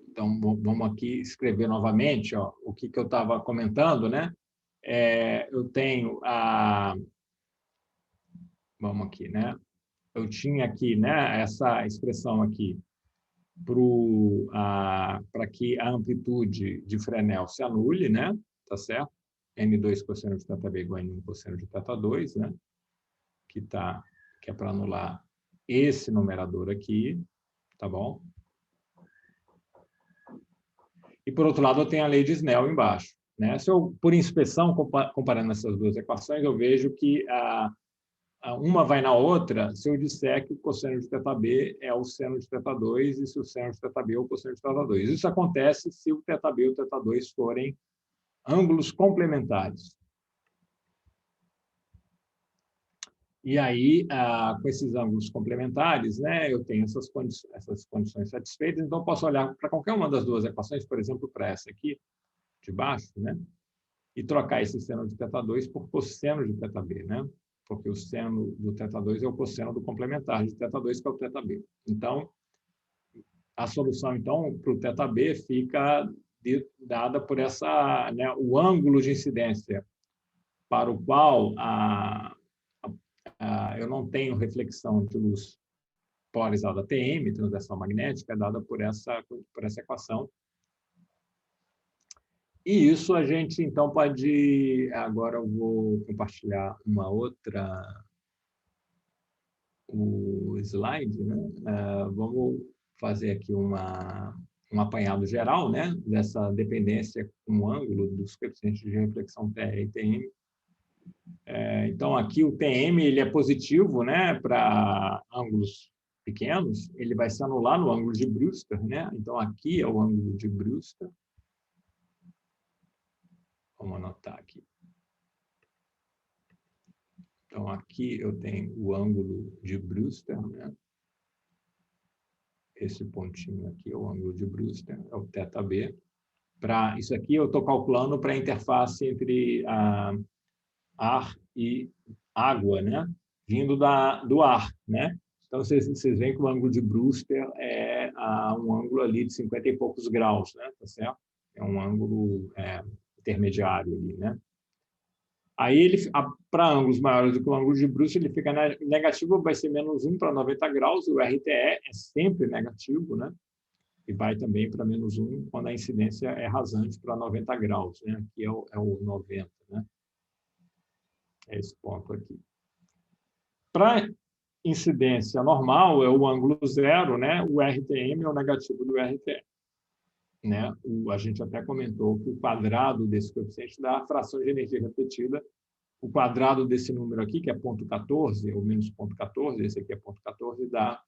Então, vamos aqui escrever novamente, ó, o que eu estava comentando, né? Eu tenho a... Vamos aqui, né? Eu tinha aqui, né, essa expressão aqui para que a amplitude de Fresnel se anule, né? Tá certo? N2 cosseno de θb igual a N1 cosseno de θ2, né? Que é para anular esse numerador aqui, tá bom? E, por outro lado, eu tenho a lei de Snell embaixo, né? Se eu, por inspeção, comparando essas duas equações, eu vejo que uma vai na outra se eu disser que o cosseno de θb é o seno de θ2 e se o seno de θb é o cosseno de θ2. Isso acontece se o θb e o θ2 forem ângulos complementares. E aí, com esses ângulos complementares, né, eu tenho essas condições satisfeitas, então eu posso olhar para qualquer uma das duas equações, por exemplo, para essa aqui, de baixo, né, e trocar esse seno de θ2 por cosseno de θb, né? Porque o seno do θ2 é o cosseno do complementar de θ2, que é o θb. Então, a solução, então, para o θb fica dada por essa, né, o ângulo de incidência para o qual eu não tenho reflexão de luz polarizada TM, translação magnética, é dada por essa equação. E isso a gente, então, pode... Agora eu vou compartilhar o slide, né? Vamos fazer aqui um apanhado geral, né, dessa dependência com o ângulo dos coeficientes de reflexão TR e TM. Então, aqui o TM ele é positivo, né, para ângulos pequenos, ele vai se anular no ângulo de Brewster, né? Então, aqui é o ângulo de Brewster. Vamos anotar aqui. Então, aqui eu tenho o ângulo de Brewster, né? Esse pontinho aqui é o ângulo de Brewster, é o θb. Isso aqui eu estou calculando para a interface entre ar e água, né? Vindo do ar, né? Então, vocês veem que o ângulo de Brewster é um ângulo ali de 50 e poucos graus, né? Tá certo? É um ângulo intermediário ali, né? Aí, para ângulos maiores do que o ângulo de Brewster, ele fica negativo, vai ser menos 1 para 90 graus, e o RTE é sempre negativo, né? E vai também para menos 1 quando a incidência é rasante para 90 graus, né? Aqui é o 90, né? É esse ponto aqui. Para incidência normal, é o ângulo zero, né? O RTM é o negativo do RTE. Né? A gente até comentou que o quadrado desse coeficiente dá a fração de energia refletida. O quadrado desse número aqui, que é 0,14, ou menos 0,14, esse aqui é 0,14, dá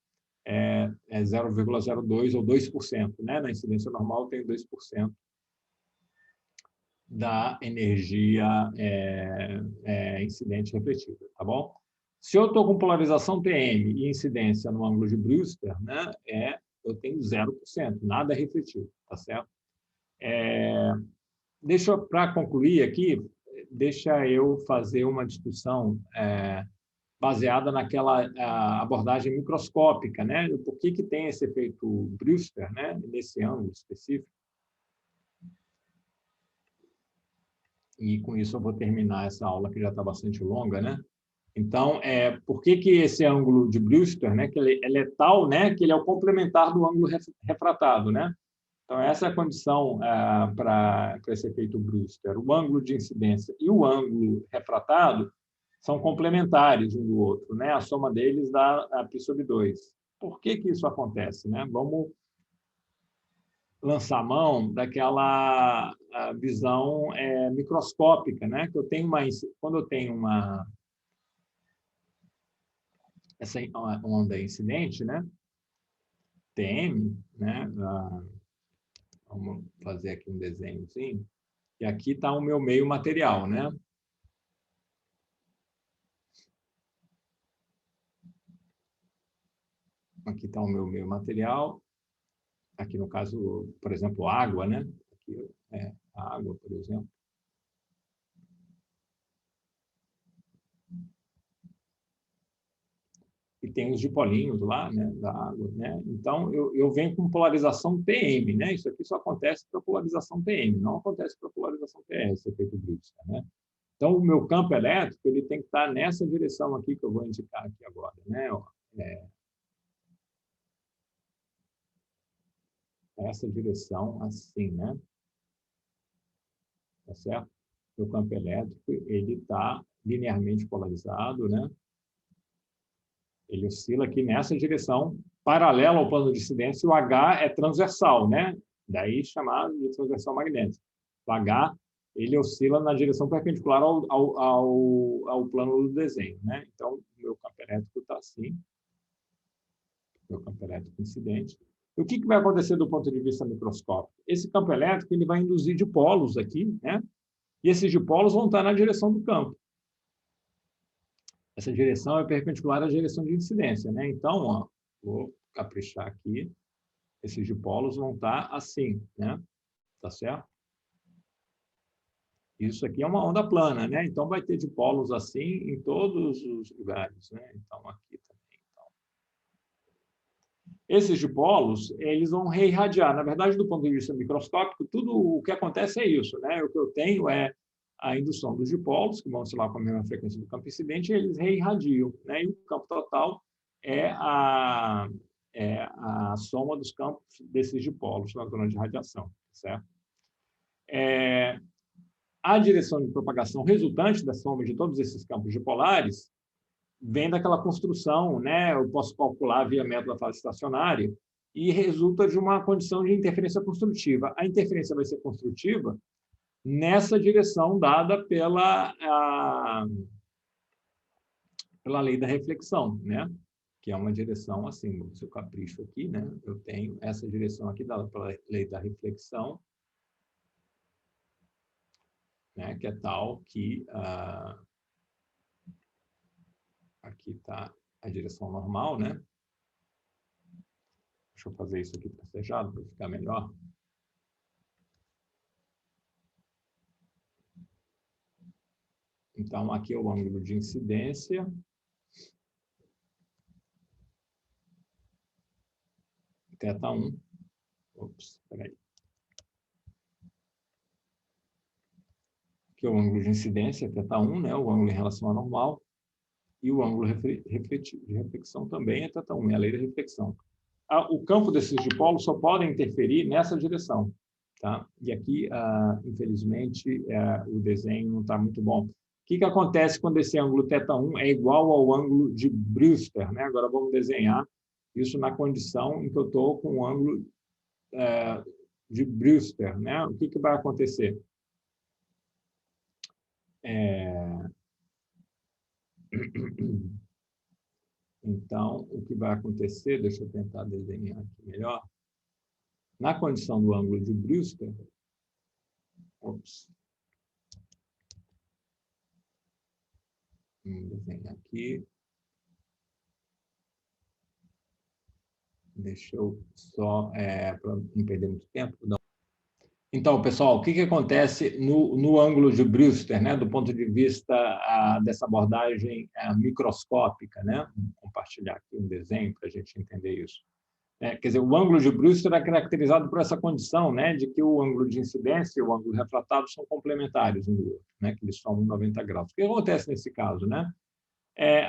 0,02 ou 2%. Né? Na incidência normal, tem 2% da energia incidente refletida. Tá bom? Se eu estou com polarização TM e incidência no ângulo de Brewster, né, eu tenho 0%, nada é refletido, tá certo? Para concluir aqui, deixa eu fazer uma discussão baseada naquela abordagem microscópica, né? Por que tem esse efeito Brewster, né, nesse ângulo específico? E com isso eu vou terminar essa aula que já está bastante longa, né? Então, por que esse ângulo de Brewster, né, que ele é tal, né, que ele é o complementar do ângulo refratado, né? Então, essa é a condição para esse efeito Brewster. O ângulo de incidência e o ângulo refratado são complementares um do outro, né? A soma deles dá π sobre 2. Por que isso acontece, né? Vamos lançar mão daquela visão microscópica, né? Que eu tenho quando eu tenho essa onda incidente, né? TM, né? Vamos fazer aqui um desenhozinho. E aqui está o meu meio material, né? Aqui está o meu meio material. Aqui, no caso, por exemplo, água, né? Aqui é a água, por exemplo. E tem os dipolinhos lá, né, da água, né? Então, eu venho com polarização TM, né? Isso aqui só acontece para polarização TM, não acontece para polarização TR, esse efeito Brewster, né? Então, o meu campo elétrico ele tem que estar nessa direção aqui que eu vou indicar aqui agora, né? Essa direção assim, né? Tá certo? O campo elétrico ele está linearmente polarizado, né? Ele oscila aqui nessa direção, paralela ao plano de incidência, e o H é transversal, né? Daí chamado de transversal magnética. O H ele oscila na direção perpendicular ao plano do desenho, né? Então, o meu campo elétrico está assim, meu campo elétrico incidente. E o que vai acontecer do ponto de vista microscópico? Esse campo elétrico ele vai induzir dipolos aqui, né? E esses dipolos vão estar na direção do campo. Essa direção é perpendicular à direção de incidência, né? Então, ó, vou caprichar aqui. Esses dipolos vão estar assim, né? Tá certo? Isso aqui é uma onda plana, né? Então, vai ter dipolos assim em todos os lugares, né? Então, aqui também. Então. Esses dipolos, eles vão reirradiar. Na verdade, do ponto de vista microscópico, tudo o que acontece é isso, né? O que eu tenho é a indução dos dipolos, que vão oscilar com a mesma frequência do campo incidente, e eles reirradiam, né? E o campo total é a soma dos campos desses dipolos na zona de radiação, certo? A direção de propagação resultante da soma de todos esses campos dipolares vem daquela construção, né? Eu posso calcular via método da fase estacionária e resulta de uma condição de interferência construtiva. A interferência vai ser construtiva nessa direção dada pela lei da reflexão, né? Que é uma direção assim, se eu capricho aqui, né? Eu tenho essa direção aqui dada pela lei da reflexão, né? Que é tal que aqui está a direção normal, né? Deixa eu fazer isso aqui tracejado para ficar melhor. Então, aqui é o ângulo de incidência. Θ1. Ops, peraí. Aqui é o ângulo de incidência, Θ1, né? O ângulo em relação à normal. E o ângulo de reflexão também é Θ1, é a lei da reflexão. O campo desses dipolos só podem interferir nessa direção. Tá? E aqui, infelizmente, o desenho não está muito bom. O que acontece quando esse ângulo Θ1 é igual ao ângulo de Brewster? Né? Agora vamos desenhar isso na condição em que eu estou com o ângulo de Brewster. Né? O que vai acontecer? Então, o que vai acontecer, deixa eu tentar desenhar aqui melhor. Na condição do ângulo de Brewster, vamos desenhar aqui. Deixa eu só, para não perder muito tempo. Não. Então, pessoal, o que acontece no ângulo de Brewster, né, do ponto de vista dessa abordagem microscópica? Né? Vou compartilhar aqui um desenho para a gente entender isso. Quer dizer, o ângulo de Brewster é caracterizado por essa condição, né, de que o ângulo de incidência e o ângulo refratado são complementares um do outro, né, que eles somam 90 graus. O que acontece nesse caso? Né?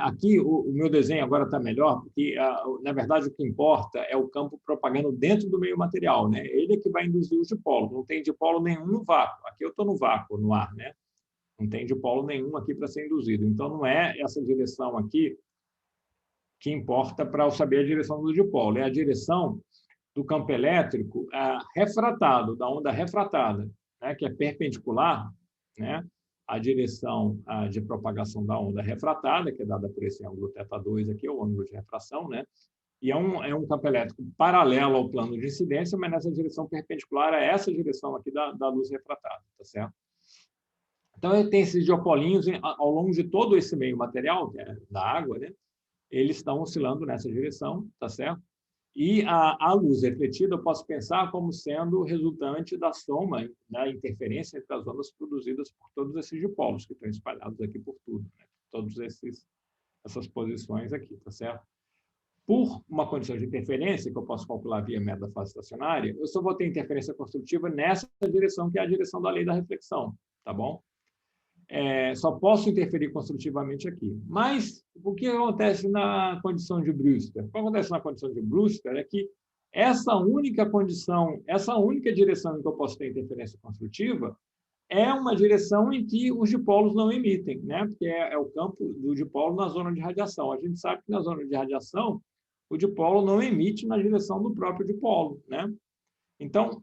Aqui, o meu desenho agora está melhor, porque, na verdade, o que importa é o campo propagando dentro do meio material. Né? Ele é que vai induzir os dipolos. Não tem dipolo nenhum no vácuo. Aqui eu estou no vácuo, no ar. Né? Não tem dipolo nenhum aqui para ser induzido. Então, não é essa direção aqui que importa para eu saber a direção do dipolo. É a direção do campo elétrico refratado, da onda refratada, né? Que é perpendicular, né? A direção de propagação da onda refratada, que é dada por esse ângulo θ2 aqui, o ângulo de refração, né? E é um campo elétrico paralelo ao plano de incidência, mas nessa direção perpendicular a essa direção aqui da luz refratada, tá certo? Então, ele tem esses dipolinhos ao longo de todo esse meio material, que é da água, né? Eles estão oscilando nessa direção, tá certo? E a luz refletida eu posso pensar como sendo resultante da soma, da interferência entre as ondas produzidas por todos esses dipolos que estão espalhados aqui por tudo, né? Todas essas posições aqui, tá certo? Por uma condição de interferência, que eu posso calcular via método da fase estacionária, eu só vou ter interferência construtiva nessa direção, que é a direção da lei da reflexão, tá bom? Só posso interferir construtivamente aqui. Mas o que acontece na condição de Brewster? O que acontece na condição de Brewster é que essa única condição, essa única direção em que eu posso ter interferência construtiva é uma direção em que os dipolos não emitem, né? Porque é o campo do dipolo na zona de radiação. A gente sabe que na zona de radiação o dipolo não emite na direção do próprio dipolo, né? Então,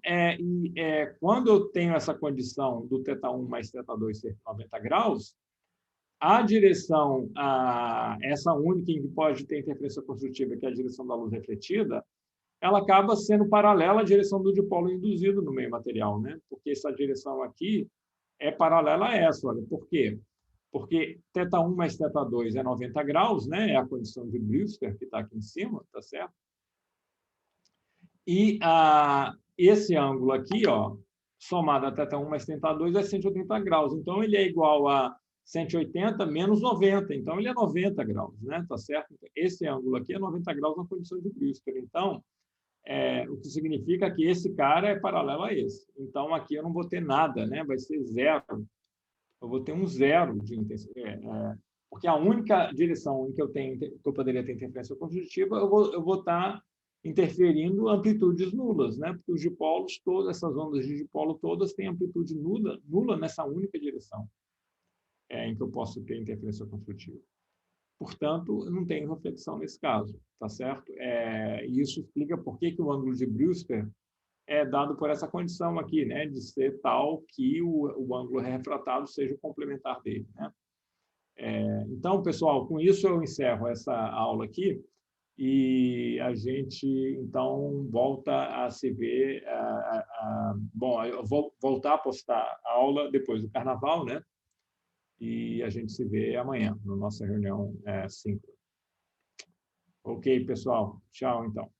quando eu tenho essa condição do θ1 mais θ2 ser 90 graus, a direção, essa única em que pode ter interferência construtiva, que é a direção da luz refletida, ela acaba sendo paralela à direção do dipolo induzido no meio material, né? Porque essa direção aqui é paralela a essa. Olha, por quê? Porque θ1 mais θ2 é 90 graus, né? É a condição de Brewster que está aqui em cima, tá certo? E esse ângulo aqui, ó, somado a θ1 mais θ2 é 180 graus. Então, ele é igual a 180 menos 90. Então, ele é 90 graus, né? Tá certo? Esse ângulo aqui é 90 graus na condição de Brewster. Então, o que significa que esse cara é paralelo a esse. Então, aqui eu não vou ter nada, né? Vai ser zero. Eu vou ter um zero de intensidade. Porque a única direção em que eu poderia ter interferência construtiva, eu vou estar interferindo amplitudes nulas, né? Porque os dipolos, todas essas ondas de dipolo todas têm amplitude nula nessa única direção em que eu posso ter interferência construtiva. Portanto, não tem reflexão nesse caso, tá certo? E isso explica por que o ângulo de Brewster é dado por essa condição aqui, né, de ser tal que o ângulo refratado seja o complementar dele, né? Então, pessoal, com isso eu encerro essa aula aqui e a gente, então, volta a se ver. Bom, eu vou voltar a postar a aula depois do Carnaval, né? E a gente se vê amanhã, na nossa reunião 5. Ok, pessoal. Tchau, então.